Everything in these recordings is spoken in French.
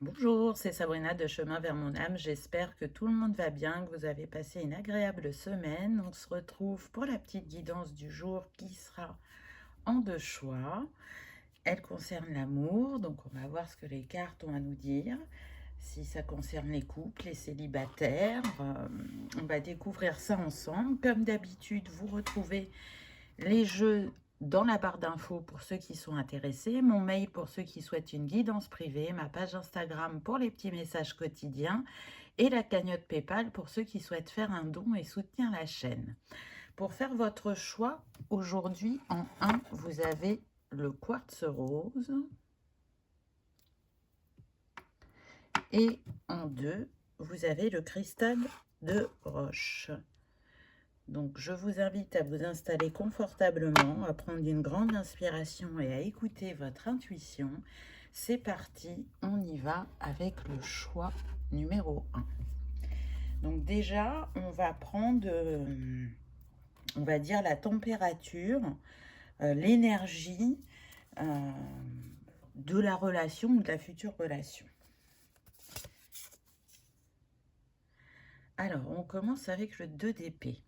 Bonjour, c'est Sabrina de Chemin vers mon âme. J'espère que tout le monde va bien, que vous avez passé une agréable semaine. On se retrouve pour la petite guidance du jour qui sera en deux choix. Elle concerne l'amour, donc on va voir ce que les cartes ont à nous dire. Si ça concerne les couples, les célibataires, on va découvrir ça ensemble. Comme d'habitude, vous retrouvez les jeux dans la barre d'infos pour ceux qui sont intéressés, mon mail pour ceux qui souhaitent une guidance privée, ma page Instagram pour les petits messages quotidiens et la cagnotte PayPal pour ceux qui souhaitent faire un don et soutenir la chaîne. Pour faire votre choix, aujourd'hui en 1, vous avez le quartz rose et en 2, vous avez le cristal de roche. Donc, je vous invite à vous installer confortablement, à prendre une grande inspiration et à écouter votre intuition. C'est parti, on y va avec le choix numéro 1. Donc déjà, on va prendre, on va dire, la température, l'énergie de la relation ou de la future relation. Alors, on commence avec le 2 d'épée.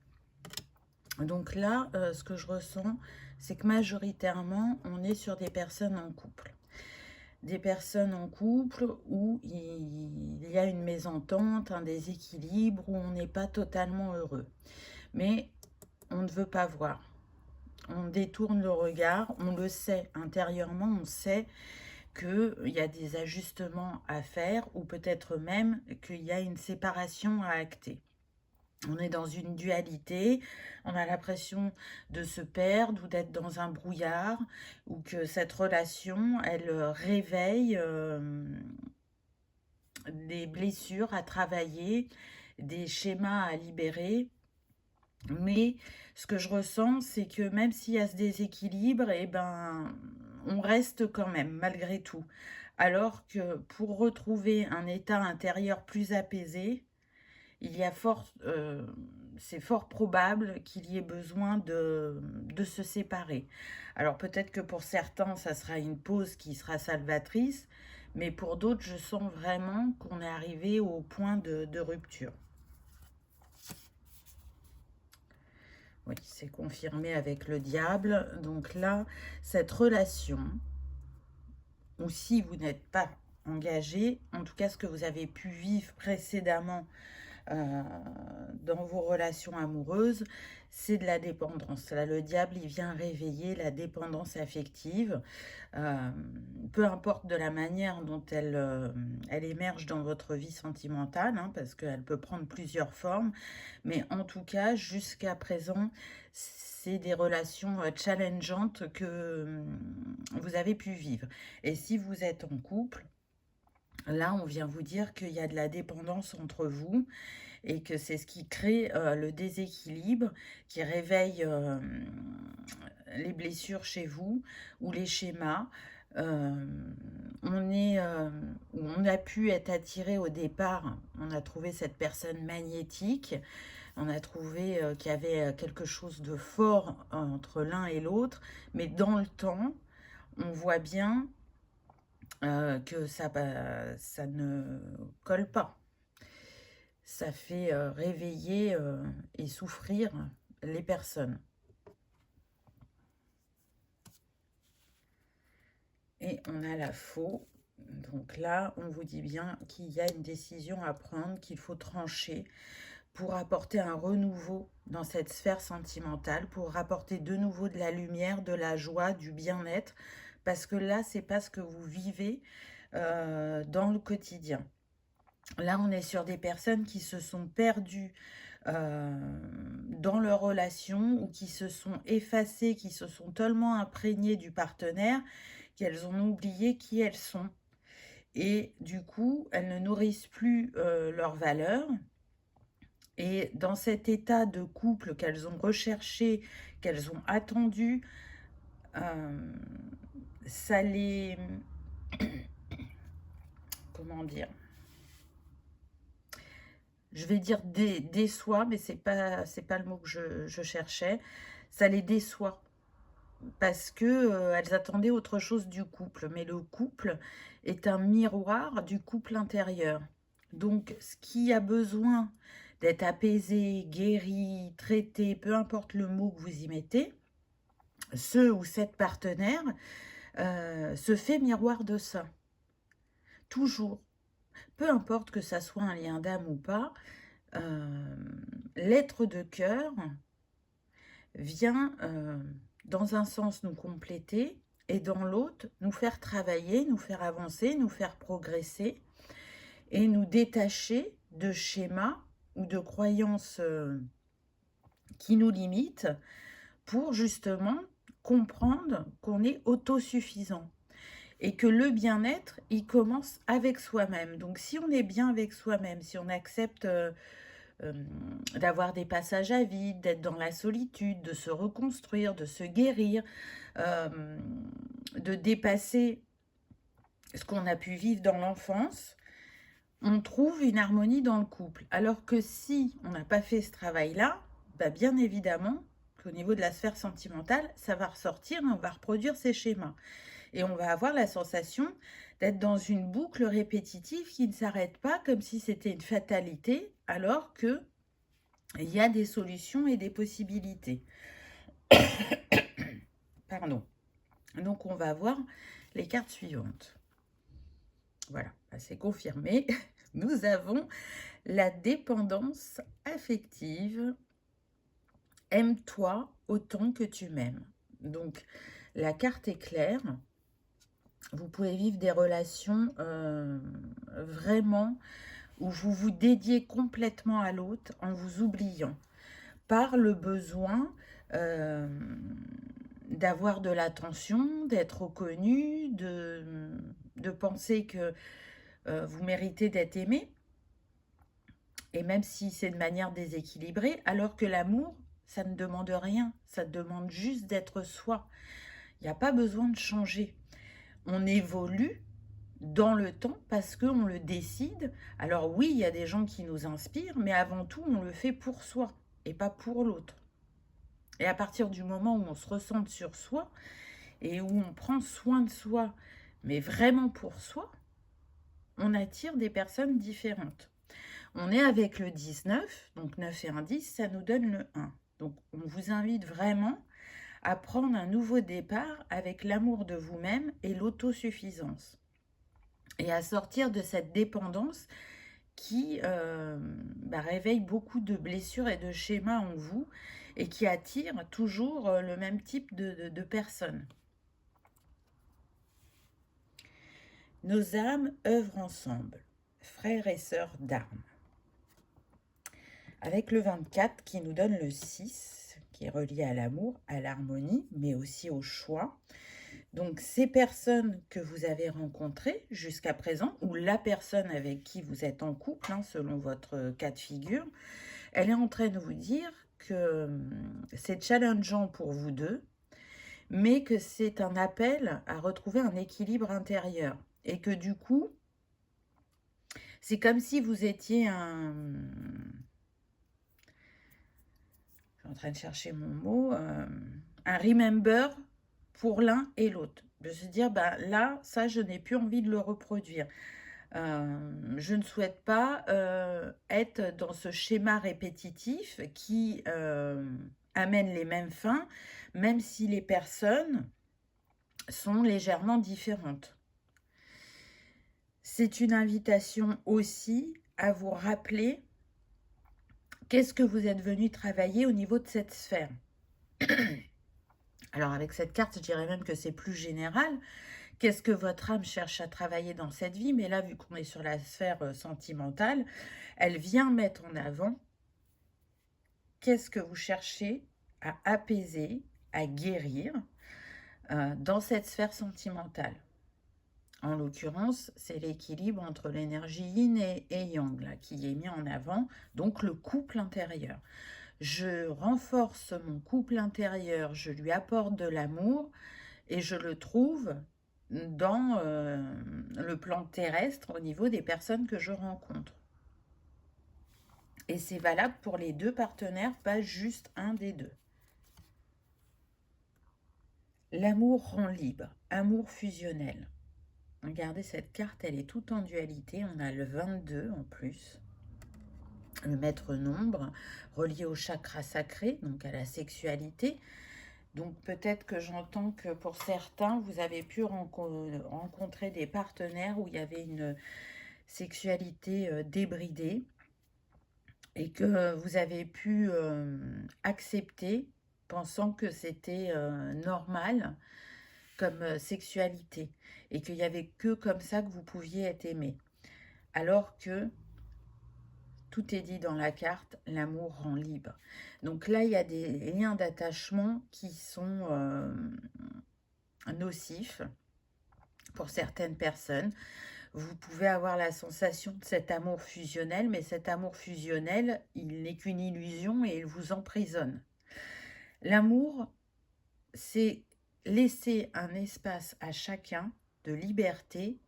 Donc là, ce que je ressens, c'est que majoritairement, on est sur des personnes en couple. Des personnes en couple où il y a une mésentente, un déséquilibre, où on n'est pas totalement heureux. Mais on ne veut pas voir. On détourne le regard, on le sait intérieurement, on sait qu'il y a des ajustements à faire ou peut-être même qu'il y a une séparation à acter. On est dans une dualité, on a l'impression de se perdre ou d'être dans un brouillard, ou que cette relation, elle réveille des blessures à travailler, des schémas à libérer. Mais ce que je ressens, c'est que même s'il y a ce déséquilibre, eh ben, on reste quand même, malgré tout. Alors que pour retrouver un état intérieur plus apaisé, c'est fort probable qu'il y ait besoin de se séparer. Alors peut-être que pour certains, ça sera une pause qui sera salvatrice, mais pour d'autres, je sens vraiment qu'on est arrivé au point de rupture. Oui, c'est confirmé avec le diable. Donc là, cette relation, ou si vous n'êtes pas engagé, en tout cas ce que vous avez pu vivre précédemment dans vos relations amoureuses, c'est de la dépendance. Là, le diable, il vient réveiller la dépendance affective. Euh, Peu importe de la manière dont elle émerge dans votre vie sentimentale, hein, parce qu'elle peut prendre plusieurs formes, mais en tout cas, jusqu'à présent, c'est des relations challengeantes que vous avez pu vivre. Et si vous êtes en couple, là, on vient vous dire qu'il y a de la dépendance entre vous et que c'est ce qui crée le déséquilibre, qui réveille les blessures chez vous ou les schémas. On a pu être attiré au départ, on a trouvé cette personne magnétique, on a trouvé qu'il y avait quelque chose de fort entre l'un et l'autre, mais dans le temps, on voit bien que ça ne colle pas. Ça fait réveiller et souffrir les personnes. Et on a la faux. Donc là, on vous dit bien qu'il y a une décision à prendre, qu'il faut trancher pour apporter un renouveau dans cette sphère sentimentale, pour apporter de nouveau de la lumière, de la joie, du bien-être, parce que là, c'est pas ce que vous vivez dans le quotidien. Là, on est sur des personnes qui se sont perdues dans leur relation ou qui se sont effacées, qui se sont tellement imprégnées du partenaire qu'elles ont oublié qui elles sont. Et du coup, elles ne nourrissent plus leurs valeurs. Et dans cet état de couple qu'elles ont recherché, qu'elles ont attendu, euh, ça les... Comment dire, je vais dire déçoit, mais c'est pas le mot que je cherchais. Ça les déçoit. parce que, elles attendaient autre chose du couple. Mais le couple est un miroir du couple intérieur. Donc ce qui a besoin d'être apaisé, guéri, traité, peu importe le mot que vous y mettez, ce ou cette partenaire, se fait miroir de ça. Toujours. Peu importe que ça soit un lien d'âme ou pas, l'être de cœur vient dans un sens nous compléter et dans l'autre nous faire travailler, nous faire avancer, nous faire progresser et nous détacher de schémas ou de croyances qui nous limitent pour justement comprendre qu'on est autosuffisant et que le bien-être, il commence avec soi-même. Donc si on est bien avec soi-même, si on accepte d'avoir des passages à vide, d'être dans la solitude, de se reconstruire, de se guérir, de dépasser ce qu'on a pu vivre dans l'enfance, on trouve une harmonie dans le couple. Alors que si on n'a pas fait ce travail-là, bah bien évidemment qu'au niveau de la sphère sentimentale, ça va ressortir et on va reproduire ces schémas. Et on va avoir la sensation d'être dans une boucle répétitive qui ne s'arrête pas comme si c'était une fatalité, alors que il y a des solutions et des possibilités. Pardon. Donc, on va voir les cartes suivantes. Voilà, c'est confirmé. Nous avons la dépendance affective. Aime-toi autant que tu m'aimes. Donc, la carte est claire. Vous pouvez vivre des relations vraiment où vous vous dédiez complètement à l'autre en vous oubliant, par le besoin d'avoir de l'attention, d'être reconnu, de penser que vous méritez d'être aimé, et même si c'est de manière déséquilibrée, alors que l'amour, ça ne demande rien, ça demande juste d'être soi. Il n'y a pas besoin de changer. On évolue dans le temps parce qu'on le décide. Alors oui, il y a des gens qui nous inspirent, mais avant tout, on le fait pour soi et pas pour l'autre. Et à partir du moment où on se ressente sur soi et où on prend soin de soi, mais vraiment pour soi, on attire des personnes différentes. On est avec le 19, donc 9 et un 10, ça nous donne le 1. Donc on vous invite vraiment à prendre un nouveau départ avec l'amour de vous-même et l'autosuffisance. Et à sortir de cette dépendance qui réveille beaucoup de blessures et de schémas en vous et qui attire toujours le même type de personnes. Nos âmes œuvrent ensemble, frères et sœurs d'armes. Avec le 24 qui nous donne le 6, qui est relié à l'amour, à l'harmonie, mais aussi au choix. Donc ces personnes que vous avez rencontrées jusqu'à présent, ou la personne avec qui vous êtes en couple, selon votre cas de figure, elle est en train de vous dire que c'est challengeant pour vous deux, mais que c'est un appel à retrouver un équilibre intérieur. Et que du coup, c'est comme si vous étiez un... Je suis en train de chercher mon mot. Un remember pour l'un et l'autre. De se dire, là, ça, je n'ai plus envie de le reproduire. Je ne souhaite pas être dans ce schéma répétitif qui amène les mêmes fins, même si les personnes sont légèrement différentes. C'est une invitation aussi à vous rappeler qu'est-ce que vous êtes venu travailler au niveau de cette sphère. Alors avec cette carte, je dirais même que c'est plus général. Qu'est-ce que votre âme cherche à travailler dans cette vie? Mais là, vu qu'on est sur la sphère sentimentale, elle vient mettre en avant qu'est-ce que vous cherchez à apaiser, à guérir dans cette sphère sentimentale. En l'occurrence, c'est l'équilibre entre l'énergie yin et yang là, qui est mis en avant, donc le couple intérieur. Je renforce mon couple intérieur, je lui apporte de l'amour et je le trouve dans le plan terrestre au niveau des personnes que je rencontre. Et c'est valable pour les deux partenaires, pas juste un des deux. L'amour rend libre, amour fusionnel. Regardez cette carte, elle est toute en dualité. On a le 22 en plus. Le maître nombre, relié au chakra sacré, donc à la sexualité. Donc peut-être que j'entends que pour certains, vous avez pu rencontrer des partenaires où il y avait une sexualité débridée et que vous avez pu accepter, pensant que c'était normal comme sexualité et qu'il n'y avait que comme ça que vous pouviez être aimé. Alors que tout est dit dans la carte, l'amour rend libre. Donc là, il y a des liens d'attachement qui sont nocifs pour certaines personnes. Vous pouvez avoir la sensation de cet amour fusionnel, mais cet amour fusionnel, il n'est qu'une illusion et il vous emprisonne. L'amour, c'est laisser un espace à chacun de liberté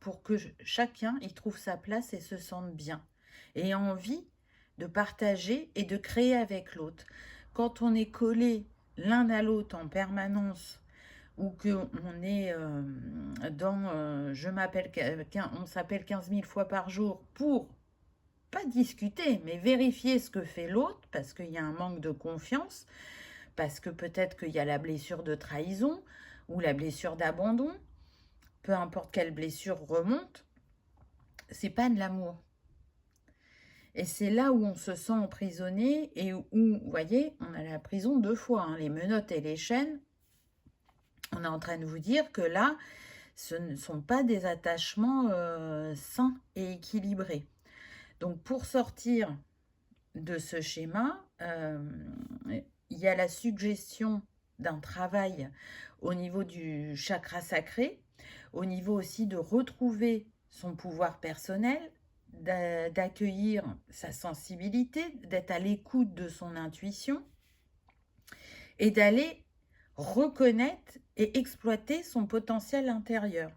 pour que chacun y trouve sa place et se sente bien, et ait envie de partager et de créer avec l'autre. Quand on est collé l'un à l'autre en permanence, ou qu'on est dans on s'appelle 15 000 fois par jour pour pas discuter, mais vérifier ce que fait l'autre, parce qu'il y a un manque de confiance, parce que peut-être qu'il y a la blessure de trahison ou la blessure d'abandon, peu importe quelle blessure remonte, c'est pas de l'amour. Et c'est là où on se sent emprisonné et où, vous voyez, on a la prison 2 fois, hein, les menottes et les chaînes. On est en train de vous dire que là, ce ne sont pas des attachements sains et équilibrés. Donc, pour sortir de ce schéma, il y a la suggestion d'un travail au niveau du chakra sacré, au niveau aussi de retrouver son pouvoir personnel, d'accueillir sa sensibilité, d'être à l'écoute de son intuition et d'aller reconnaître et exploiter son potentiel intérieur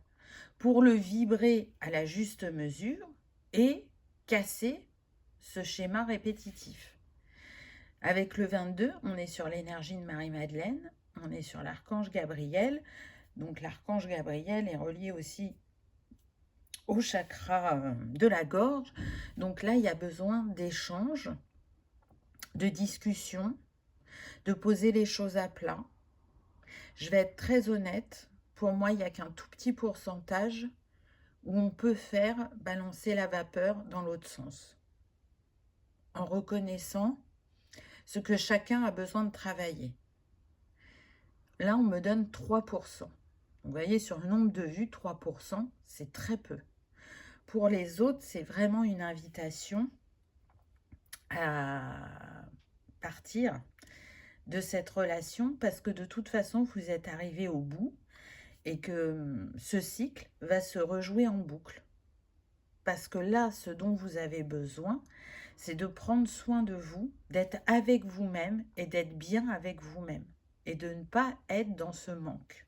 pour le vibrer à la juste mesure et casser ce schéma répétitif. Avec le 22, on est sur l'énergie de Marie-Madeleine, on est sur l'archange Gabriel. Donc l'archange Gabriel est relié aussi au chakra de la gorge. Donc là, il y a besoin d'échanges, de discussions, de poser les choses à plat. Je vais être très honnête, pour moi, il n'y a qu'un tout petit pourcentage où on peut faire balancer la vapeur dans l'autre sens, en reconnaissant ce que chacun a besoin de travailler. Là, on me donne 3%. Vous voyez, sur le nombre de vues, 3%, c'est très peu. Pour les autres, c'est vraiment une invitation à partir de cette relation parce que de toute façon, vous êtes arrivé au bout et que ce cycle va se rejouer en boucle. Parce que là, ce dont vous avez besoin, c'est de prendre soin de vous, d'être avec vous-même et d'être bien avec vous-même et de ne pas être dans ce manque.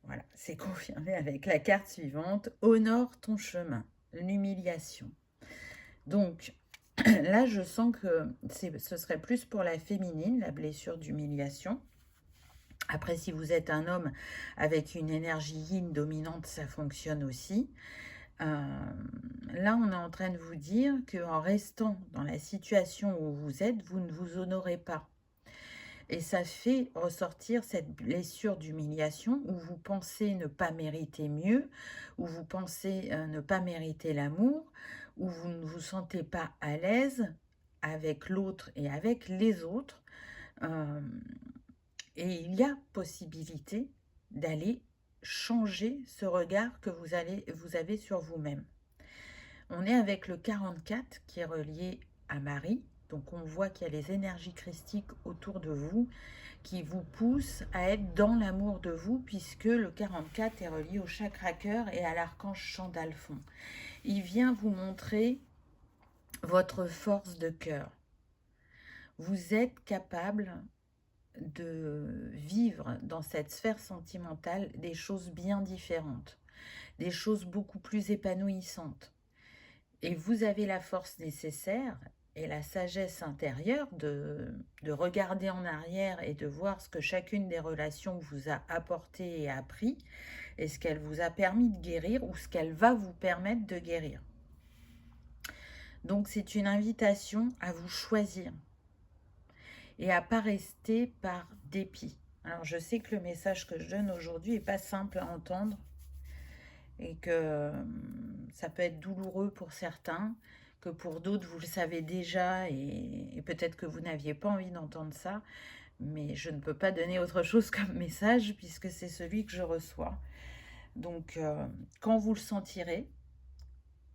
Voilà, c'est confirmé avec la carte suivante. Honore ton chemin, l'humiliation. Donc, là, je sens que ce serait plus pour la féminine, la blessure d'humiliation. Après, si vous êtes un homme avec une énergie yin dominante, ça fonctionne aussi. Là, on est en train de vous dire qu'en restant dans la situation où vous êtes, vous ne vous honorez pas. Et ça fait ressortir cette blessure d'humiliation où vous pensez ne pas mériter mieux, où vous pensez ne pas mériter l'amour, où vous ne vous sentez pas à l'aise avec l'autre et avec les autres. Et il y a possibilité d'aller changer ce regard que vous avez sur vous-même. On est avec le 44 qui est relié à Marie. Donc on voit qu'il y a les énergies christiques autour de vous qui vous poussent à être dans l'amour de vous, puisque le 44 est relié au chakra cœur et à l'archange Chandalphon. Il vient vous montrer votre force de cœur. Vous êtes capable de vivre dans cette sphère sentimentale des choses bien différentes, des choses beaucoup plus épanouissantes. Et vous avez la force nécessaire et la sagesse intérieure de regarder en arrière et de voir ce que chacune des relations vous a apporté et appris, et ce qu'elle vous a permis de guérir ou ce qu'elle va vous permettre de guérir. Donc c'est une invitation à vous choisir et à ne pas rester par dépit. Alors je sais que le message que je donne aujourd'hui n'est pas simple à entendre et que ça peut être douloureux pour certains, que pour d'autres vous le savez déjà et peut-être que vous n'aviez pas envie d'entendre ça, mais je ne peux pas donner autre chose comme message puisque c'est celui que je reçois. Donc quand vous le sentirez,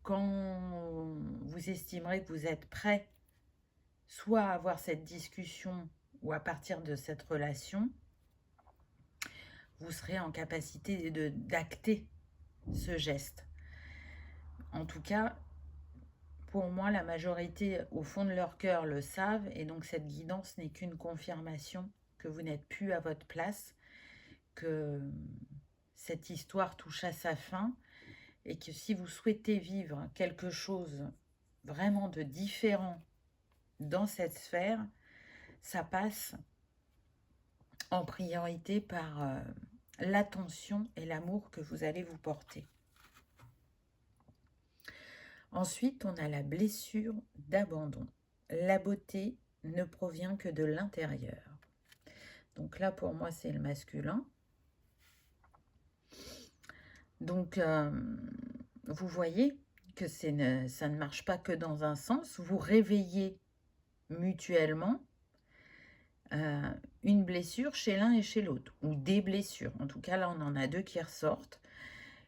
quand vous estimerez que vous êtes prêt soit à avoir cette discussion ou à partir de cette relation, vous serez en capacité d'acter ce geste. En tout cas, pour moi, la majorité, au fond de leur cœur, le savent, et donc cette guidance n'est qu'une confirmation que vous n'êtes plus à votre place, que cette histoire touche à sa fin, et que si vous souhaitez vivre quelque chose vraiment de différent dans cette sphère, ça passe en priorité par l'attention et l'amour que vous allez vous porter. Ensuite, on a la blessure d'abandon. La beauté ne provient que de l'intérieur. Donc là, pour moi, c'est le masculin. Donc, vous voyez que ça ne marche pas que dans un sens. Vous réveillez mutuellement une blessure chez l'un et chez l'autre, ou des blessures. En tout cas, là, on en a deux qui ressortent.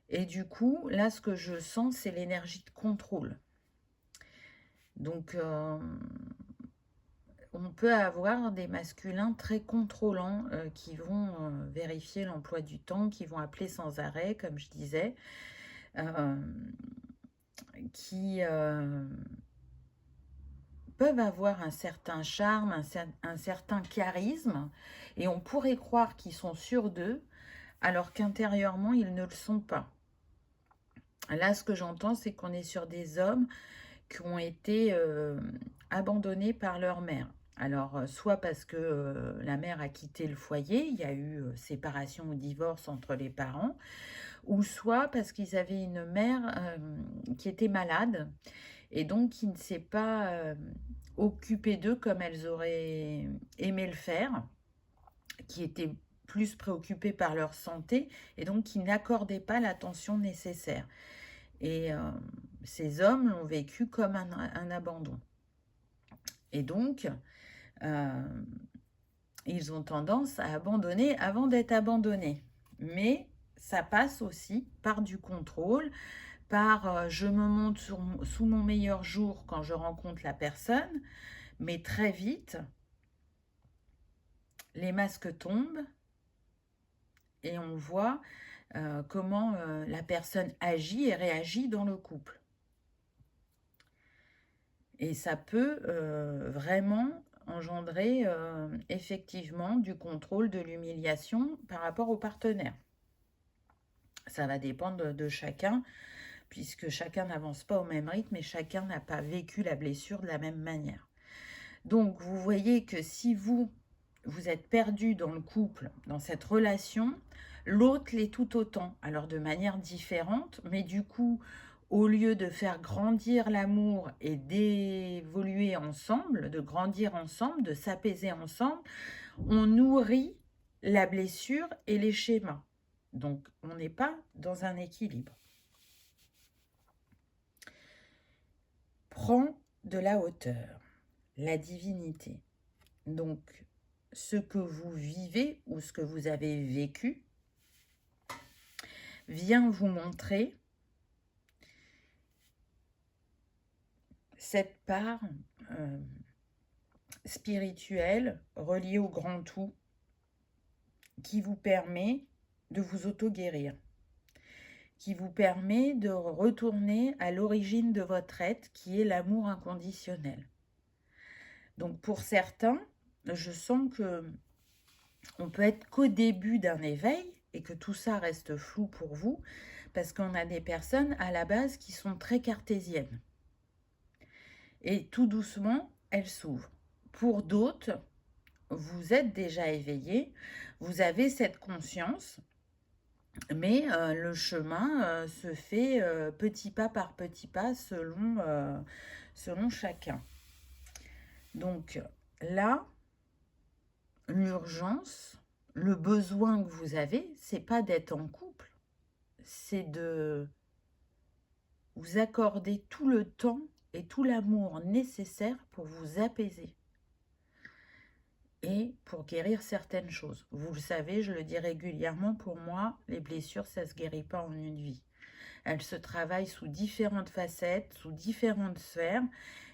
Et du coup, là, ce que je sens, c'est l'énergie de contrôle. Donc, on peut avoir des masculins très contrôlants qui vont vérifier l'emploi du temps, qui vont appeler sans arrêt, comme je disais, qui peuvent avoir un certain charme, un certain charisme, et on pourrait croire qu'ils sont sûrs d'eux, alors qu'intérieurement, ils ne le sont pas. Là, ce que j'entends, c'est qu'on est sur des hommes qui ont été abandonnés par leur mère. Alors, soit parce que la mère a quitté le foyer, il y a eu séparation ou divorce entre les parents, ou soit parce qu'ils avaient une mère qui était malade et donc qui ne s'est pas occupée d'eux comme elles auraient aimé le faire, qui était plus préoccupée par leur santé et donc qui n'accordaient pas l'attention nécessaire. Et ces hommes l'ont vécu comme un abandon. Et donc, ils ont tendance à abandonner avant d'être abandonnés. Mais ça passe aussi par du contrôle, par je me montre sous mon meilleur jour quand je rencontre la personne, mais très vite, les masques tombent et on voit comment la personne agit et réagit dans le couple. Et ça peut vraiment engendrer effectivement du contrôle, de l'humiliation par rapport au partenaire. Ça va dépendre de chacun, puisque chacun n'avance pas au même rythme et chacun n'a pas vécu la blessure de la même manière. Donc, vous voyez que si vous êtes perdu dans le couple, dans cette relation, l'autre l'est tout autant. Alors, de manière différente, mais du coup, au lieu de faire grandir l'amour et d'évoluer ensemble, de grandir ensemble, de s'apaiser ensemble, on nourrit la blessure et les schémas. Donc, on n'est pas dans un équilibre. Prends de la hauteur, la divinité. Donc, ce que vous vivez ou ce que vous avez vécu vient vous montrer cette part spirituelle reliée au grand tout qui vous permet de vous auto-guérir, qui vous permet de retourner à l'origine de votre être, qui est l'amour inconditionnel. Donc pour certains, je sens que on peut être qu'au début d'un éveil et que tout ça reste flou pour vous, parce qu'on a des personnes à la base qui sont très cartésiennes. Et tout doucement, elle s'ouvre. Pour d'autres, vous êtes déjà éveillé, vous avez cette conscience, mais le chemin se fait petit pas par petit pas selon chacun. Donc là, l'urgence, le besoin que vous avez, c'est pas d'être en couple, c'est de vous accorder tout le temps et tout l'amour nécessaire pour vous apaiser et pour guérir certaines choses. Vous le savez, je le dis régulièrement, pour moi, les blessures, ça ne se guérit pas en une vie. Elles se travaillent sous différentes facettes, sous différentes sphères,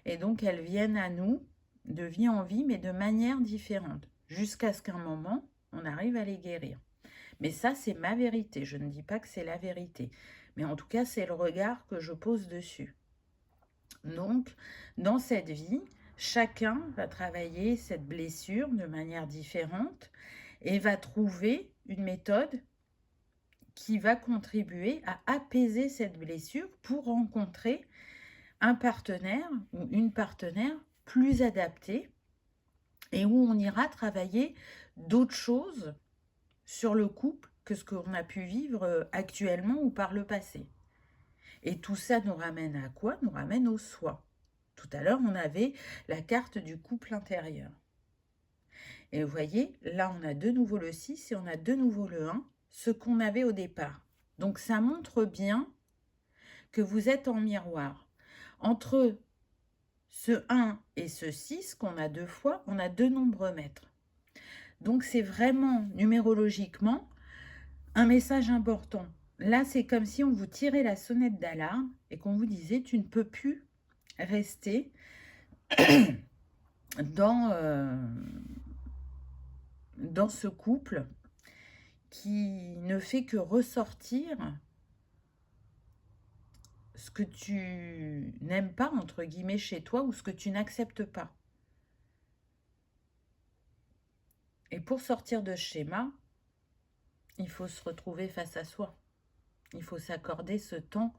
et donc elles viennent à nous de vie en vie, mais de manière différente, jusqu'à ce qu'un moment, on arrive à les guérir. Mais ça, c'est ma vérité. Je ne dis pas que c'est la vérité. Mais en tout cas, c'est le regard que je pose dessus. Donc, dans cette vie, chacun va travailler cette blessure de manière différente et va trouver une méthode qui va contribuer à apaiser cette blessure pour rencontrer un partenaire ou une partenaire plus adaptée et où on ira travailler d'autres choses sur le couple que ce qu'on a pu vivre actuellement ou par le passé. Et tout ça nous ramène à quoi? Nous ramène au soi. Tout à l'heure, on avait la carte du couple intérieur. Et vous voyez, là, on a de nouveau le 6 et on a de nouveau le 1, ce qu'on avait au départ. Donc, ça montre bien que vous êtes en miroir. Entre ce 1 et ce 6 qu'on a deux fois, on a deux nombres maîtres. Donc, c'est vraiment, numérologiquement, un message important. Là, c'est comme si on vous tirait la sonnette d'alarme et qu'on vous disait « tu ne peux plus rester dans ce couple qui ne fait que ressortir ce que tu n'aimes pas, entre guillemets, chez toi ou ce que tu n'acceptes pas. » Et pour sortir de ce schéma, il faut se retrouver face à soi. Il faut s'accorder ce temps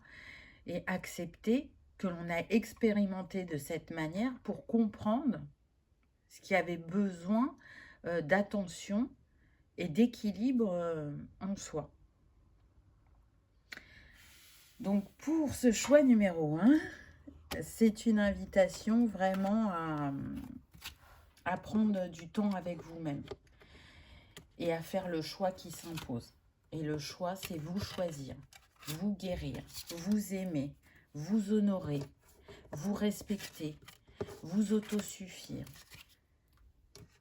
et accepter que l'on a expérimenté de cette manière pour comprendre ce qui avait besoin d'attention et d'équilibre en soi. Donc pour ce choix numéro 1, c'est une invitation vraiment à prendre du temps avec vous-même et à faire le choix qui s'impose. Et le choix, c'est vous choisir, vous guérir, vous aimer, vous honorer, vous respecter, vous autosuffire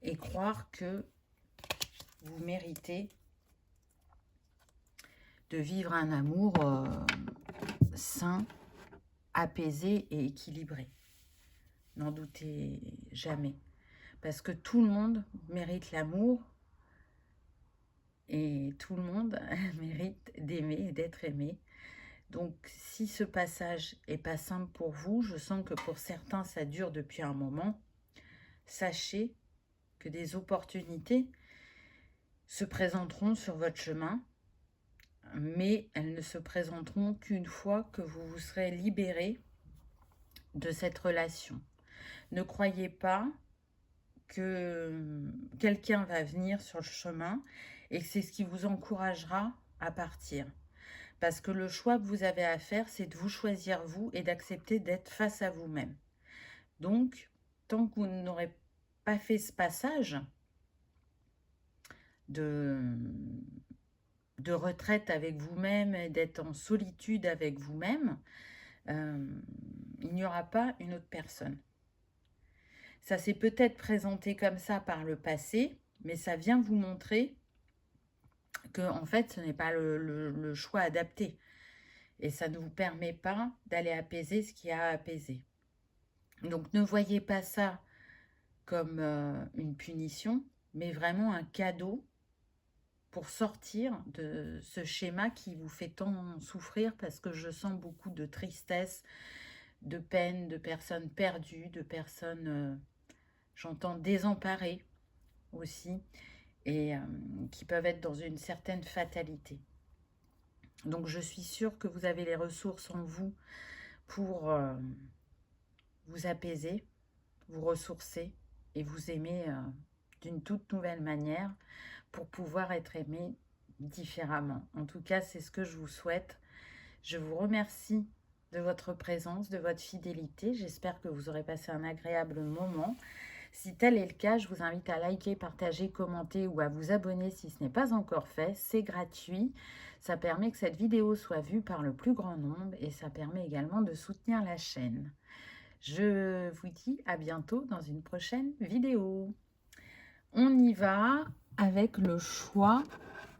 et croire que vous méritez de vivre un amour sain, apaisé et équilibré. N'en doutez jamais. Parce que tout le monde mérite l'amour et tout le monde mérite d'aimer et d'être aimé. Donc, si ce passage n'est pas simple pour vous, je sens que pour certains, ça dure depuis un moment, sachez que des opportunités se présenteront sur votre chemin, mais elles ne se présenteront qu'une fois que vous vous serez libéré de cette relation. Ne croyez pas que quelqu'un va venir sur le chemin et que c'est ce qui vous encouragera à partir. Parce que le choix que vous avez à faire, c'est de vous choisir vous et d'accepter d'être face à vous-même. Donc, tant que vous n'aurez pas fait ce passage de retraite avec vous-même et d'être en solitude avec vous-même, il n'y aura pas une autre personne. Ça s'est peut-être présenté comme ça par le passé, mais ça vient vous montrer que en fait, ce n'est pas le choix adapté. Et ça ne vous permet pas d'aller apaiser ce qui a à apaiser. Donc, ne voyez pas ça comme une punition, mais vraiment un cadeau pour sortir de ce schéma qui vous fait tant souffrir, parce que je sens beaucoup de tristesse, de peine, de personnes perdues, de personnes, j'entends désemparées aussi, et qui peuvent être dans une certaine fatalité. Donc je suis sûre que vous avez les ressources en vous pour vous apaiser, vous ressourcer et vous aimer d'une toute nouvelle manière pour pouvoir être aimé différemment. En tout cas, c'est ce que je vous souhaite. Je vous remercie de votre présence, de votre fidélité. J'espère que vous aurez passé un agréable moment. Si tel est le cas, je vous invite à liker, partager, commenter ou à vous abonner si ce n'est pas encore fait. C'est gratuit. Ça permet que cette vidéo soit vue par le plus grand nombre et ça permet également de soutenir la chaîne. Je vous dis à bientôt dans une prochaine vidéo. On y va avec le choix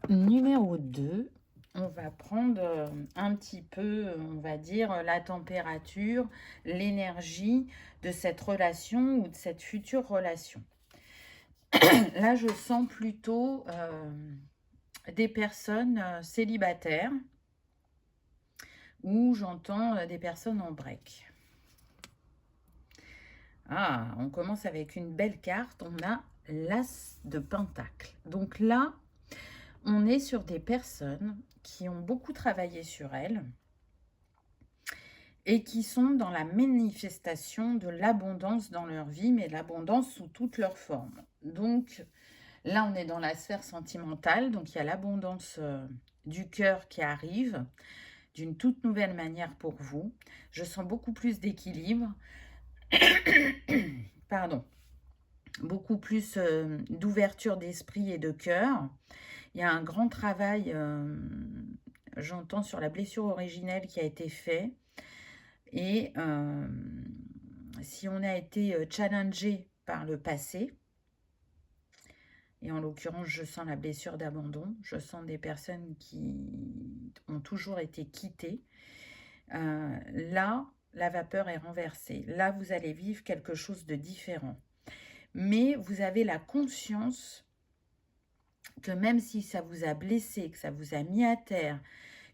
numéro 2. On va prendre un petit peu, on va dire, la température, l'énergie de cette relation ou de cette future relation. Là, je sens plutôt des personnes célibataires ou j'entends des personnes en break. Ah, on commence avec une belle carte. On a l'As de Pentacle. Donc là, on est sur des personnes qui ont beaucoup travaillé sur elles et qui sont dans la manifestation de l'abondance dans leur vie, mais l'abondance sous toutes leurs formes. Donc là, on est dans la sphère sentimentale, donc il y a l'abondance du cœur qui arrive d'une toute nouvelle manière pour vous. Je sens beaucoup plus d'équilibre. Pardon. Beaucoup plus d'ouverture d'esprit et de cœur. Il y a un grand travail, j'entends, sur la blessure originelle qui a été fait. Et si on a été challengé par le passé, et en l'occurrence, je sens la blessure d'abandon, je sens des personnes qui ont toujours été quittées, là, la vapeur est renversée. Là, vous allez vivre quelque chose de différent. Mais vous avez la conscience que même si ça vous a blessé, que ça vous a mis à terre,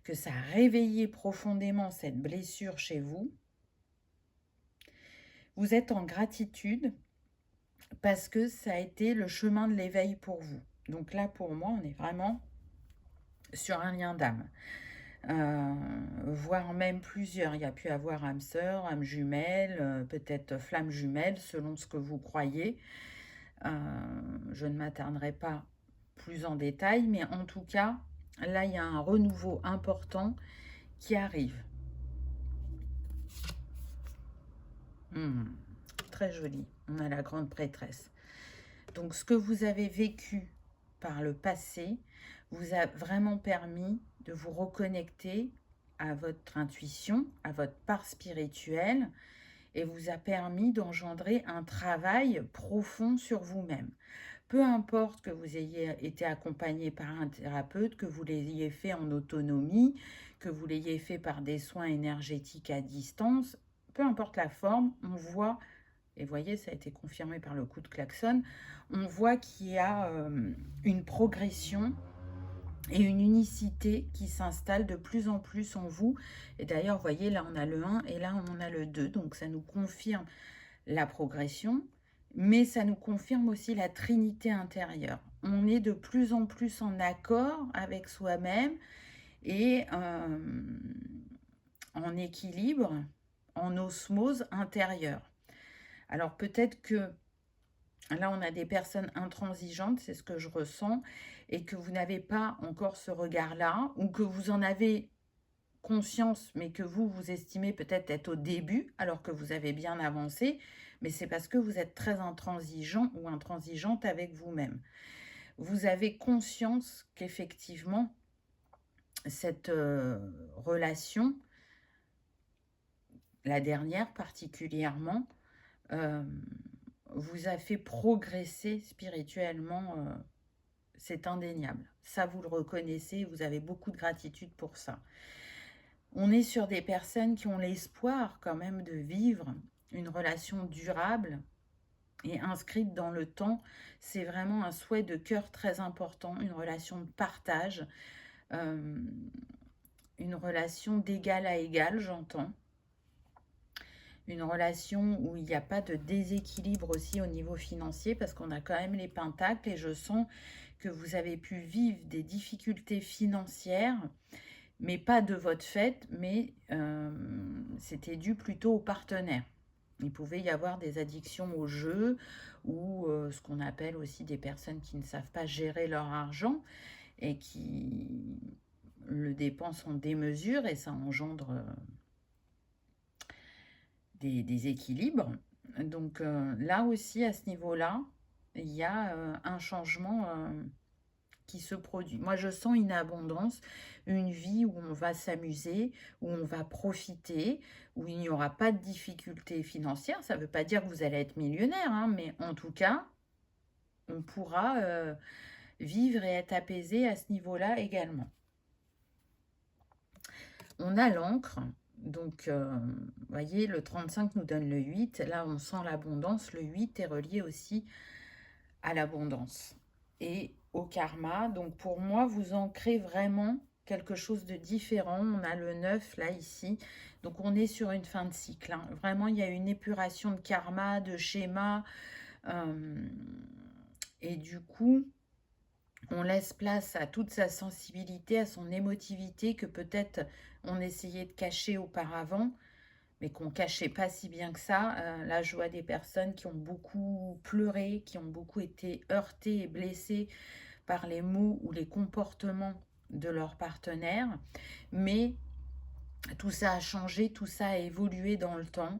que ça a réveillé profondément cette blessure chez vous, vous êtes en gratitude parce que ça a été le chemin de l'éveil pour vous. Donc là, pour moi, on est vraiment sur un lien d'âme. Voire même plusieurs. Il y a pu avoir âme sœur, âme jumelle, peut-être flamme jumelle, selon ce que vous croyez. Je ne m'attarderai pas plus en détail, mais en tout cas, là, il y a un renouveau important qui arrive. Très joli. On a la grande prêtresse. Donc, ce que vous avez vécu par le passé vous a vraiment permis de vous reconnecter à votre intuition, à votre part spirituelle, et vous a permis d'engendrer un travail profond sur vous-même. Peu importe que vous ayez été accompagné par un thérapeute, que vous l'ayez fait en autonomie, que vous l'ayez fait par des soins énergétiques à distance, peu importe la forme, on voit, et vous voyez, ça a été confirmé par le coup de klaxon, on voit qu'il y a une progression et une unicité qui s'installe de plus en plus en vous. Et d'ailleurs, vous voyez, là, on a le 1 et là, on a le 2. Donc, ça nous confirme la progression, mais ça nous confirme aussi la trinité intérieure. On est de plus en plus en accord avec soi-même et en équilibre, en osmose intérieure. Alors, peut-être que là, on a des personnes intransigeantes, c'est ce que je ressens, et que vous n'avez pas encore ce regard-là, ou que vous en avez conscience, mais que vous estimez peut-être être au début, alors que vous avez bien avancé, mais c'est parce que vous êtes très intransigeant ou intransigeante avec vous-même. Vous avez conscience qu'effectivement, cette relation, la dernière particulièrement, vous a fait progresser spirituellement, c'est indéniable. Ça, vous le reconnaissez, vous avez beaucoup de gratitude pour ça. On est sur des personnes qui ont l'espoir quand même de vivre une relation durable et inscrite dans le temps. C'est vraiment un souhait de cœur très important, une relation de partage, une relation d'égal à égal, j'entends. Une relation où il n'y a pas de déséquilibre aussi au niveau financier parce qu'on a quand même les pentacles et je sens que vous avez pu vivre des difficultés financières, mais pas de votre fait, mais c'était dû plutôt au partenaire. Il pouvait y avoir des addictions au jeu ou ce qu'on appelle aussi des personnes qui ne savent pas gérer leur argent et qui le dépensent en démesure et ça engendre des déséquilibres. Donc là aussi, à ce niveau-là, il y a un changement qui se produit. Moi, je sens une abondance, une vie où on va s'amuser, où on va profiter, où il n'y aura pas de difficultés financières. Ça ne veut pas dire que vous allez être millionnaire, hein, mais en tout cas, on pourra vivre et être apaisé à ce niveau-là également. On a l'encre. Donc, vous voyez, le 35 nous donne le 8. Là, on sent l'abondance. Le 8 est relié aussi à l'abondance et au karma. Donc, pour moi, vous ancrez vraiment quelque chose de différent. On a le 9 là, ici. Donc, on est sur une fin de cycle, hein. Vraiment, il y a une épuration de karma, de schéma. Et du coup, on laisse place à toute sa sensibilité, à son émotivité que peut-être on essayait de cacher auparavant, mais qu'on ne cachait pas si bien que ça. Là, je vois des personnes qui ont beaucoup pleuré, qui ont beaucoup été heurtées et blessées par les mots ou les comportements de leur partenaire. Mais tout ça a changé, tout ça a évolué dans le temps.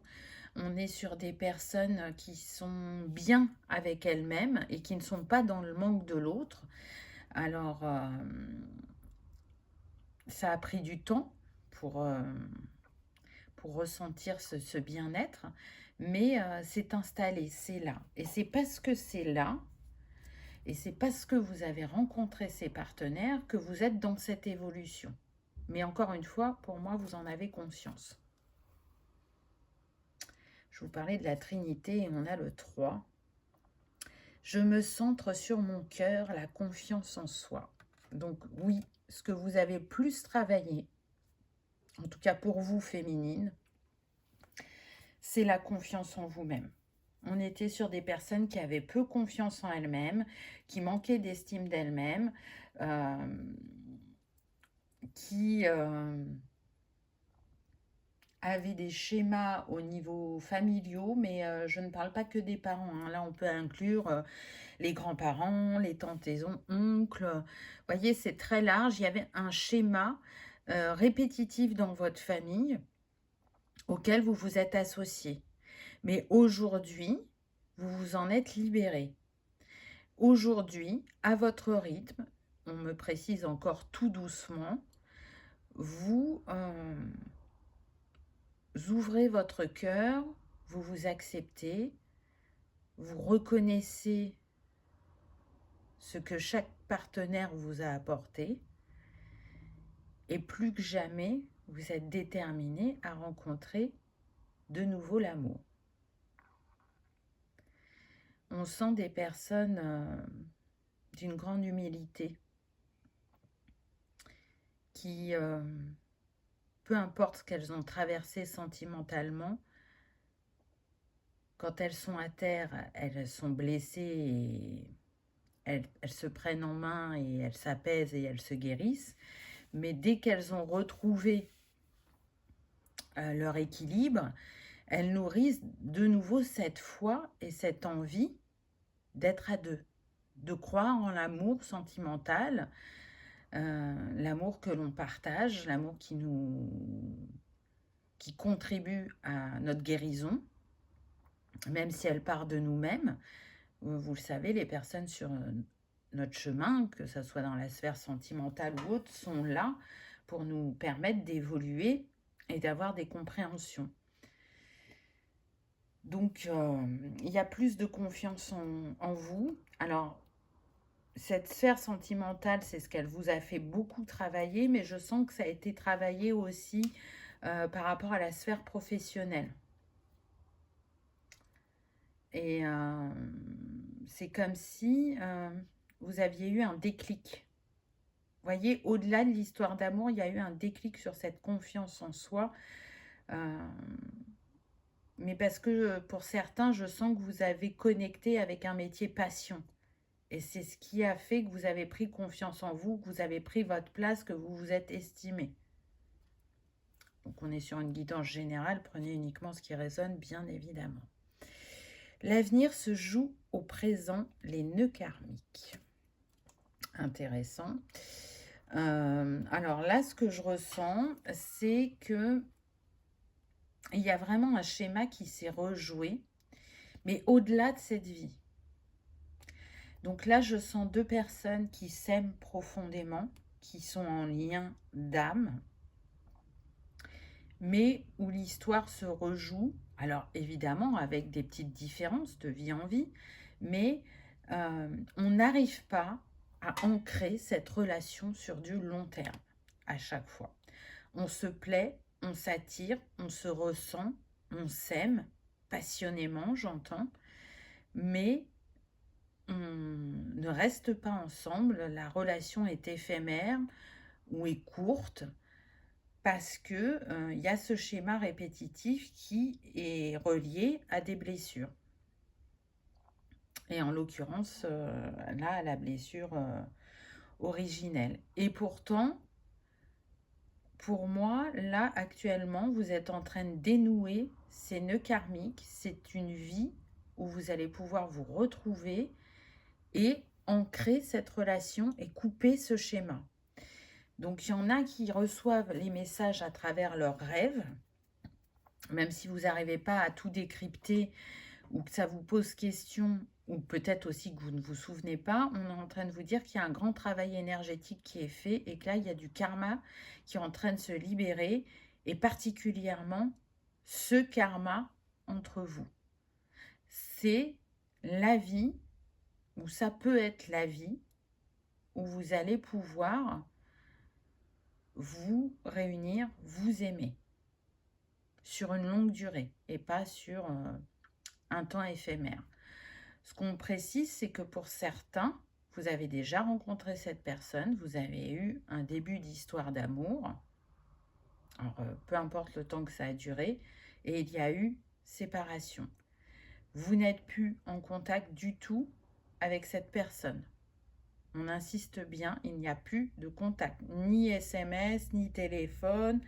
On est sur des personnes qui sont bien avec elles-mêmes et qui ne sont pas dans le manque de l'autre. Alors, ça a pris du temps pour ressentir ce bien-être, mais c'est installé, c'est là. Et c'est parce que c'est là, et c'est parce que vous avez rencontré ces partenaires que vous êtes dans cette évolution. Mais encore une fois, pour moi, vous en avez conscience. Je vous parlais de la Trinité et on a le 3. Je me centre sur mon cœur, la confiance en soi. Donc oui, ce que vous avez plus travaillé, en tout cas pour vous, féminine, c'est la confiance en vous-même. On était sur des personnes qui avaient peu confiance en elles-mêmes, qui manquaient d'estime d'elles-mêmes, qui avaient des schémas au niveau familiaux, mais je ne parle pas que des parents, hein. Là, on peut inclure les grands-parents, les tantes et oncles. Vous voyez, c'est très large. Il y avait un schéma répétitif dans votre famille auquel vous vous êtes associés. Mais aujourd'hui, vous vous en êtes libéré. Aujourd'hui, à votre rythme, on me précise encore tout doucement, vous ouvrez votre cœur, vous vous acceptez, vous reconnaissez ce que chaque partenaire vous a apporté et plus que jamais, vous êtes déterminé à rencontrer de nouveau l'amour. On sent des personnes d'une grande humilité qui, peu importe ce qu'elles ont traversé sentimentalement, quand elles sont à terre, elles sont blessées et elles se prennent en main et elles s'apaisent et elles se guérissent. Mais dès qu'elles ont retrouvé leur équilibre, elles nourrissent de nouveau cette foi et cette envie d'être à deux, de croire en l'amour sentimental, l'amour que l'on partage, l'amour qui contribue à notre guérison, même si elle part de nous-mêmes. Vous le savez, les personnes sur notre chemin, que ce soit dans la sphère sentimentale ou autre, sont là pour nous permettre d'évoluer et d'avoir des compréhensions. Donc, il y a plus de confiance en vous. Alors, cette sphère sentimentale, c'est ce qu'elle vous a fait beaucoup travailler, mais je sens que ça a été travaillé aussi par rapport à la sphère professionnelle. Et c'est comme si vous aviez eu un déclic. Vous voyez, au-delà de l'histoire d'amour, il y a eu un déclic sur cette confiance en soi. Mais parce que pour certains, je sens que vous avez connecté avec un métier passion. Et c'est ce qui a fait que vous avez pris confiance en vous, que vous avez pris votre place, que vous vous êtes estimé. Donc, on est sur une guidance générale. Prenez uniquement ce qui résonne, bien évidemment. L'avenir se joue au présent, les nœuds karmiques. Intéressant. Alors là, ce que je ressens, c'est que il y a vraiment un schéma qui s'est rejoué, mais au-delà de cette vie. Donc là, je sens deux personnes qui s'aiment profondément, qui sont en lien d'âme, mais où l'histoire se rejoue, alors évidemment avec des petites différences de vie en vie, mais on n'arrive pas à ancrer cette relation sur du long terme à chaque fois. On se plaît, on s'attire, on se ressent, on s'aime passionnément, j'entends, mais on ne reste pas ensemble, la relation est éphémère ou est courte, parce que il y a ce schéma répétitif qui est relié à des blessures. Et en l'occurrence, là, à la blessure originelle. Et pourtant, pour moi, là, actuellement, vous êtes en train de dénouer ces nœuds karmiques. C'est une vie où vous allez pouvoir vous retrouver et ancrer cette relation et couper ce schéma. Donc, il y en a qui reçoivent les messages à travers leurs rêves, même si vous n'arrivez pas à tout décrypter ou que ça vous pose question, ou peut-être aussi que vous ne vous souvenez pas, on est en train de vous dire qu'il y a un grand travail énergétique qui est fait et que là, il y a du karma qui est en train de se libérer, et particulièrement ce karma entre vous. C'est la vie, ou ça peut être la vie, où vous allez pouvoir vous réunir, vous aimer, sur une longue durée, et pas sur un temps éphémère. Ce qu'on précise, c'est que pour certains, vous avez déjà rencontré cette personne, vous avez eu un début d'histoire d'amour, alors peu importe le temps que ça a duré, et il y a eu séparation. Vous n'êtes plus en contact du tout avec cette personne. On insiste bien, il n'y a plus de contact, ni SMS, ni téléphone,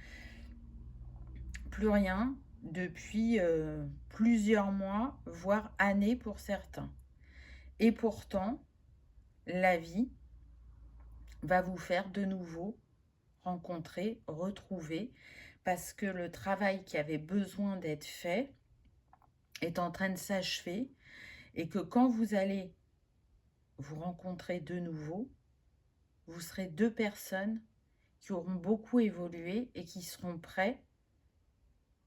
plus rien depuis plusieurs mois, voire années pour certains. Et pourtant, la vie va vous faire de nouveau rencontrer, retrouver, parce que le travail qui avait besoin d'être fait est en train de s'achever, et que quand vous allez vous rencontrer de nouveau, vous serez deux personnes qui auront beaucoup évolué et qui seront prêts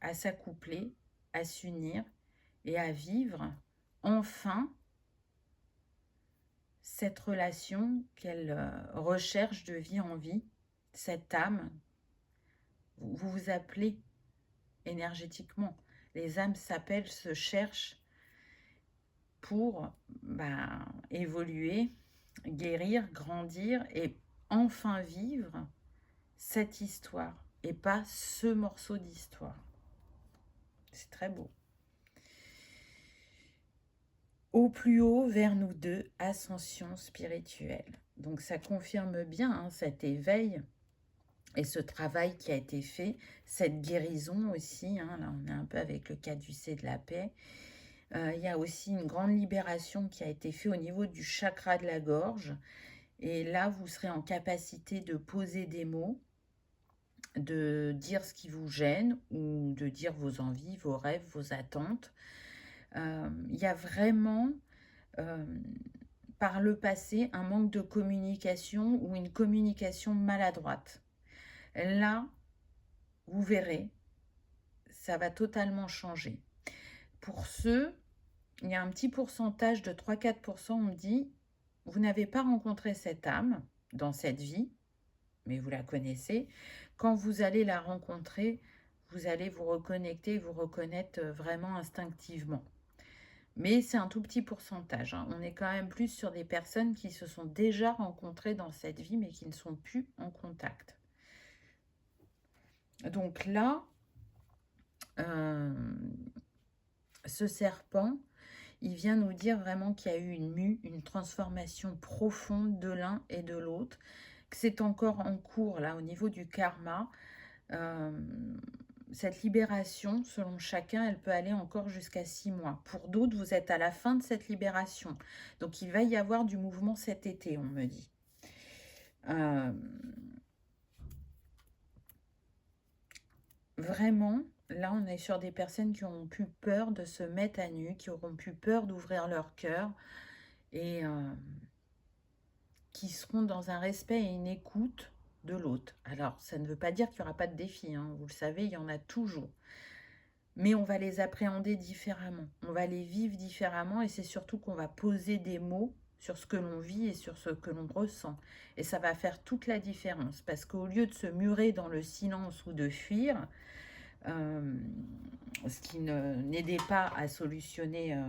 à s'accoupler, à s'unir et à vivre enfin cette relation qu'elle recherche de vie en vie, cette âme. Vous vous appelez énergétiquement. Les âmes s'appellent, se cherchent pour évoluer, guérir, grandir et enfin vivre cette histoire et pas ce morceau d'histoire. C'est très beau. Au plus haut, vers nous deux, ascension spirituelle. Donc ça confirme bien cet éveil et ce travail qui a été fait, cette guérison aussi. Là, on est un peu avec le caducée de la paix. Il y a aussi une grande libération qui a été faite au niveau du chakra de la gorge. Et là, vous serez en capacité de poser des mots, de dire ce qui vous gêne ou de dire vos envies, vos rêves, vos attentes. Il y a vraiment, par le passé, un manque de communication ou une communication maladroite. Là, vous verrez, ça va totalement changer. Pour ceux, il y a un petit pourcentage de 3-4%, on me dit, vous n'avez pas rencontré cette âme dans cette vie, mais vous la connaissez. Quand vous allez la rencontrer, vous allez vous reconnecter, vous reconnaître vraiment instinctivement. Mais c'est un tout petit pourcentage. On est quand même plus sur des personnes qui se sont déjà rencontrées dans cette vie, mais qui ne sont plus en contact. Donc là, ce serpent, il vient nous dire vraiment qu'il y a eu une mue, une transformation profonde de l'un et de l'autre, que c'est encore en cours là au niveau du karma. Cette libération, selon chacun, elle peut aller encore jusqu'à 6 mois. Pour d'autres, vous êtes à la fin de cette libération. Donc, il va y avoir du mouvement cet été, on me dit. Vraiment, là, on est sur des personnes qui auront plus peur de se mettre à nu, qui auront plus peur d'ouvrir leur cœur et qui seront dans un respect et une écoute de l'autre. Alors, ça ne veut pas dire qu'il n'y aura pas de défis, hein. Vous le savez, il y en a toujours. Mais on va les appréhender différemment, on va les vivre différemment et c'est surtout qu'on va poser des mots sur ce que l'on vit et sur ce que l'on ressent. Et ça va faire toute la différence parce qu'au lieu de se murer dans le silence ou de fuir, ce qui n'aidait pas à solutionner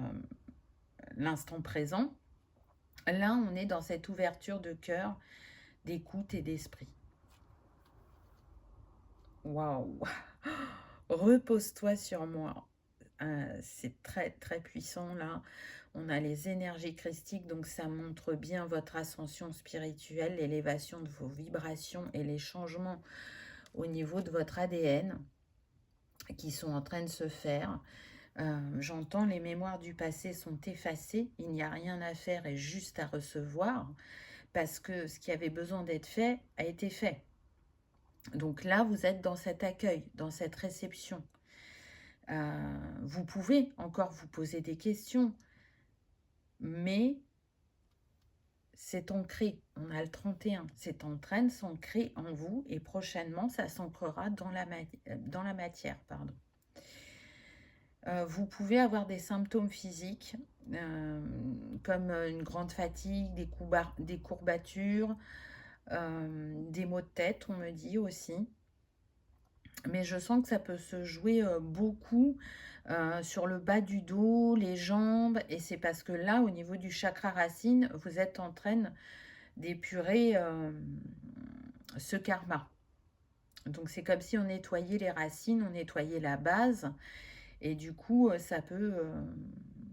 l'instant présent, là on est dans cette ouverture de cœur, d'écoute et d'esprit. Waouh! Repose-toi sur moi. C'est très très puissant là. On a les énergies christiques, donc ça montre bien votre ascension spirituelle, l'élévation de vos vibrations et les changements au niveau de votre ADN qui sont en train de se faire. J'entends les mémoires du passé sont effacées, il n'y a rien à faire et juste à recevoir parce que ce qui avait besoin d'être fait a été fait. Donc là, vous êtes dans cet accueil, dans cette réception. Vous pouvez encore vous poser des questions, mais c'est ancré. On a le 31. C'est en train de s'ancrer en vous et prochainement, ça s'ancrera dans la matière. Pardon. Vous pouvez avoir des symptômes physiques comme une grande fatigue, des courbatures, des maux de tête, on me dit aussi. Mais je sens que ça peut se jouer beaucoup sur le bas du dos, les jambes. Et c'est parce que là, au niveau du chakra racine, vous êtes en train d'épurer ce karma. Donc c'est comme si on nettoyait les racines, on nettoyait la base. Et du coup, ça peut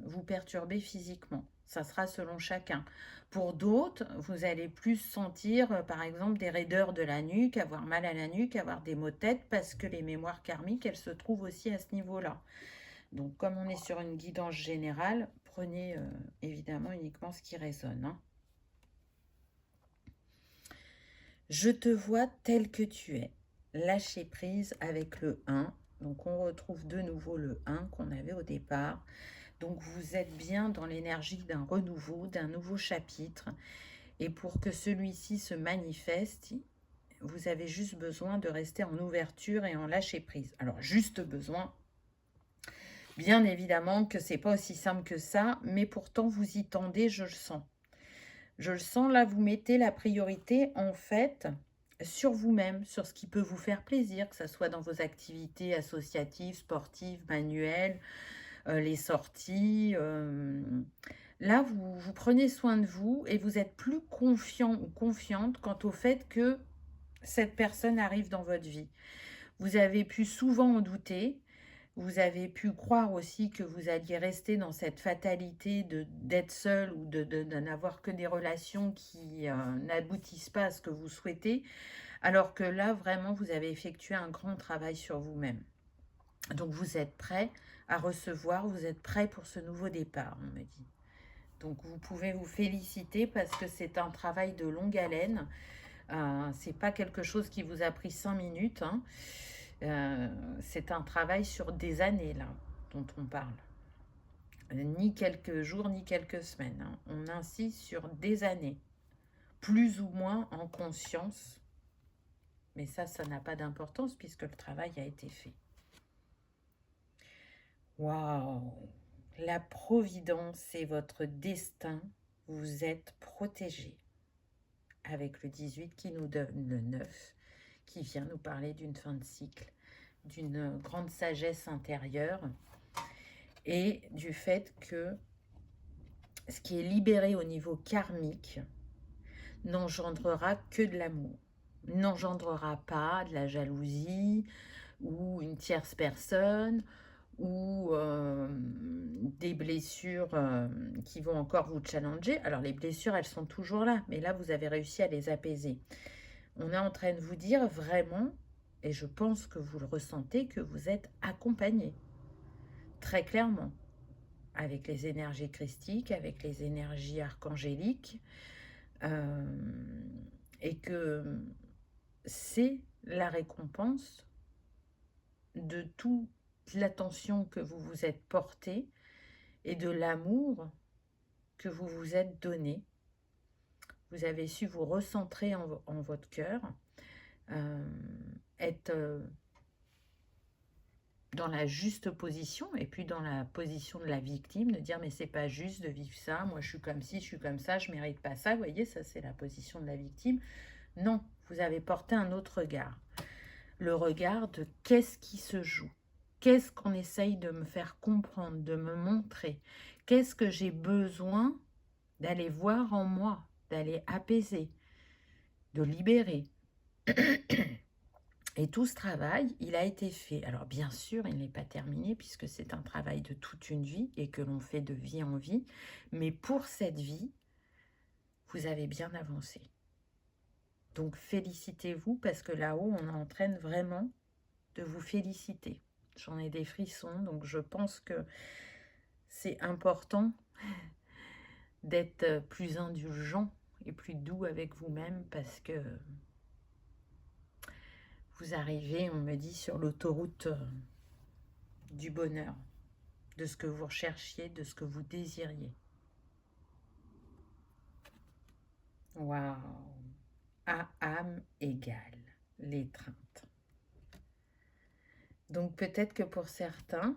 vous perturber physiquement. Ça sera selon chacun. Pour d'autres, vous allez plus sentir, par exemple, des raideurs de la nuque, avoir mal à la nuque, avoir des maux de tête, parce que les mémoires karmiques, elles se trouvent aussi à ce niveau-là. Donc, comme on est sur une guidance générale, prenez évidemment uniquement ce qui résonne. Hein. Je te vois tel que tu es. Lâcher prise avec le 1. Donc, on retrouve de nouveau le 1 qu'on avait au départ. Donc, vous êtes bien dans l'énergie d'un renouveau, d'un nouveau chapitre. Et pour que celui-ci se manifeste, vous avez juste besoin de rester en ouverture et en lâcher prise. Alors, juste besoin, bien évidemment que c'est pas aussi simple que ça, mais pourtant, vous y tendez, je le sens. Je le sens, là, vous mettez la priorité, en fait, sur vous-même, sur ce qui peut vous faire plaisir, que ce soit dans vos activités associatives, sportives, manuelles, les sorties. Là, vous prenez soin de vous et vous êtes plus confiant ou confiante quant au fait que cette personne arrive dans votre vie. Vous avez pu souvent en douter. Vous avez pu croire aussi que vous alliez rester dans cette fatalité d'être seul ou de n'avoir que des relations qui n'aboutissent pas à ce que vous souhaitez, alors que là, vraiment, vous avez effectué un grand travail sur vous-même. Donc, vous êtes prêt à recevoir, vous êtes prêt pour ce nouveau départ, on me dit. Donc, vous pouvez vous féliciter parce que c'est un travail de longue haleine. C'est pas quelque chose qui vous a pris 5 minutes, hein. C'est un travail sur des années, là, dont on parle. Ni quelques jours, ni quelques semaines. Hein. On insiste sur des années, plus ou moins en conscience. Mais ça n'a pas d'importance puisque le travail a été fait. Waouh! La providence est votre destin. Vous êtes protégé. Avec le 18 qui nous donne le 9, qui vient nous parler d'une fin de cycle, d'une grande sagesse intérieure et du fait que ce qui est libéré au niveau karmique n'engendrera que de l'amour, n'engendrera pas de la jalousie ou une tierce personne ou des blessures qui vont encore vous challenger. Alors les blessures, elles sont toujours là, mais là, vous avez réussi à les apaiser. On est en train de vous dire vraiment, et je pense que vous le ressentez, que vous êtes accompagné, très clairement, avec les énergies christiques, avec les énergies archangéliques, et que c'est la récompense de toute l'attention que vous vous êtes portée et de l'amour que vous vous êtes donné. Vous avez su vous recentrer en votre cœur, être dans la juste position et puis dans la position de la victime, de dire mais c'est pas juste de vivre ça, moi je suis comme ci, je suis comme ça, je mérite pas ça. Vous voyez, ça c'est la position de la victime. Non, vous avez porté un autre regard. Le regard de qu'est-ce qui se joue, qu'est-ce qu'on essaye de me faire comprendre, de me montrer, qu'est-ce que j'ai besoin d'aller voir en moi, d'aller apaiser, de libérer. Et tout ce travail, il a été fait. Alors bien sûr, il n'est pas terminé puisque c'est un travail de toute une vie et que l'on fait de vie en vie. Mais pour cette vie, vous avez bien avancé. Donc félicitez-vous parce que là-haut, on est en train vraiment de vous féliciter. J'en ai des frissons, donc je pense que c'est important d'être plus indulgent et plus doux avec vous-même parce que vous arrivez, on me dit, sur l'autoroute du bonheur, de ce que vous recherchiez, de ce que vous désiriez. Waouh! À âme égale, l'étreinte. Donc peut-être que pour certains,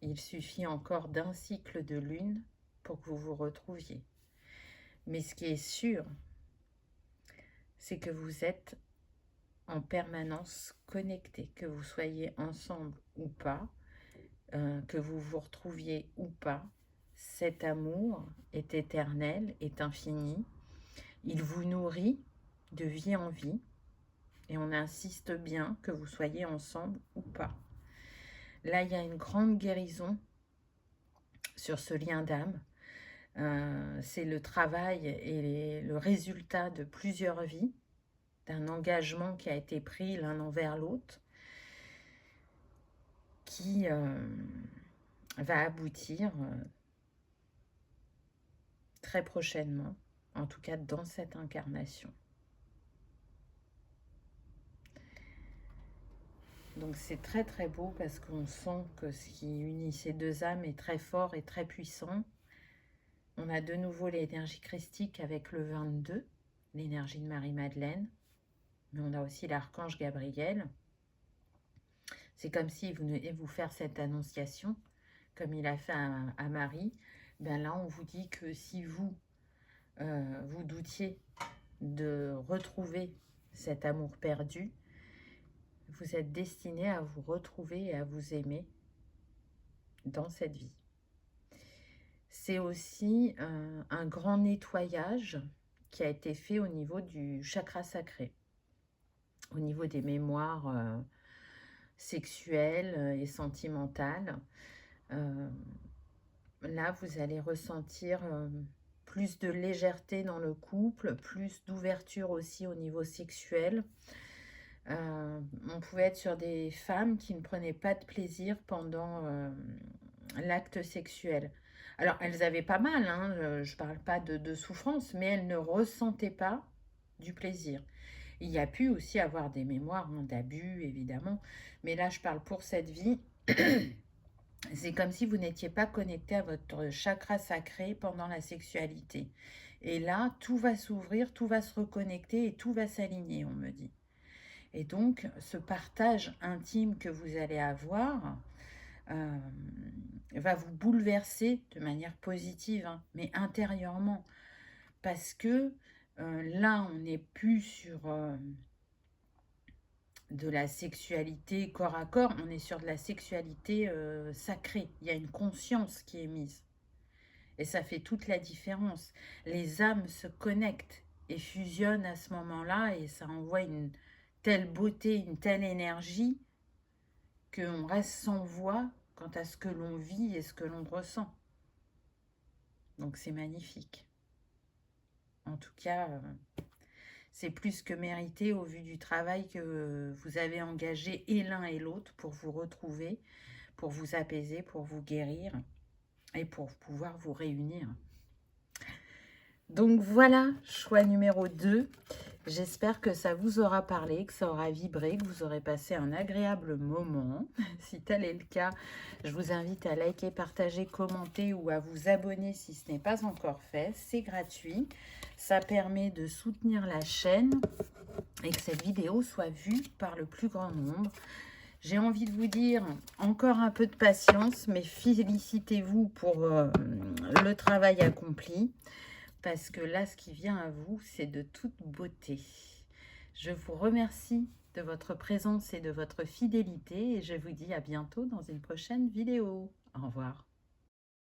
il suffit encore d'un cycle de lune pour que vous vous retrouviez. Mais ce qui est sûr, c'est que vous êtes en permanence connectés, que vous soyez ensemble ou pas, que vous vous retrouviez ou pas. Cet amour est éternel, est infini. Il vous nourrit de vie en vie. Et on insiste bien que vous soyez ensemble ou pas. Là, il y a une grande guérison sur ce lien d'âme. C'est le travail et le résultat de plusieurs vies, d'un engagement qui a été pris l'un envers l'autre, qui va aboutir très prochainement, en tout cas dans cette incarnation. Donc c'est très très beau parce qu'on sent que ce qui unit ces deux âmes est très fort et très puissant. On a de nouveau l'énergie christique avec le 22, l'énergie de Marie-Madeleine, mais on a aussi l'archange Gabriel. C'est comme s'il venait vous faire cette annonciation, comme il a fait à Marie. Ben là, on vous dit que si vous, vous doutiez de retrouver cet amour perdu, vous êtes destiné à vous retrouver et à vous aimer dans cette vie. C'est aussi un grand nettoyage qui a été fait au niveau du chakra sacré, au niveau des mémoires sexuelles et sentimentales. Là, vous allez ressentir plus de légèreté dans le couple, plus d'ouverture aussi au niveau sexuel. On pouvait être sur des femmes qui ne prenaient pas de plaisir pendant l'acte sexuel. Alors, elles avaient pas mal, hein, je ne parle pas de souffrance, mais elles ne ressentaient pas du plaisir. Il y a pu aussi avoir des mémoires d'abus, évidemment, mais là, je parle pour cette vie. C'est comme si vous n'étiez pas connecté à votre chakra sacré pendant la sexualité. Et là, tout va s'ouvrir, tout va se reconnecter et tout va s'aligner, on me dit. Et donc, ce partage intime que vous allez avoir va vous bouleverser de manière positive, hein, mais intérieurement. Parce que là, on n'est plus sur de la sexualité corps à corps, on est sur de la sexualité sacrée. Il y a une conscience qui est mise. Et ça fait toute la différence. Les âmes se connectent et fusionnent à ce moment-là et ça envoie une telle beauté, une telle énergie qu'on reste sans voix quant à ce que l'on vit et ce que l'on ressent. Donc c'est magnifique. En tout cas, C'est plus que mérité au vu du travail que vous avez engagé et l'un et l'autre pour vous retrouver, pour vous apaiser, pour vous guérir et pour pouvoir vous réunir. Donc voilà, choix numéro 2. J'espère que ça vous aura parlé, que ça aura vibré, que vous aurez passé un agréable moment. Si tel est le cas, je vous invite à liker, partager, commenter ou à vous abonner si ce n'est pas encore fait. C'est gratuit. Ça permet de soutenir la chaîne et que cette vidéo soit vue par le plus grand nombre. J'ai envie de vous dire encore un peu de patience, mais félicitez-vous pour le travail accompli. Parce que là, ce qui vient à vous, c'est de toute beauté. Je vous remercie de votre présence et de votre fidélité et je vous dis à bientôt dans une prochaine vidéo. Au revoir.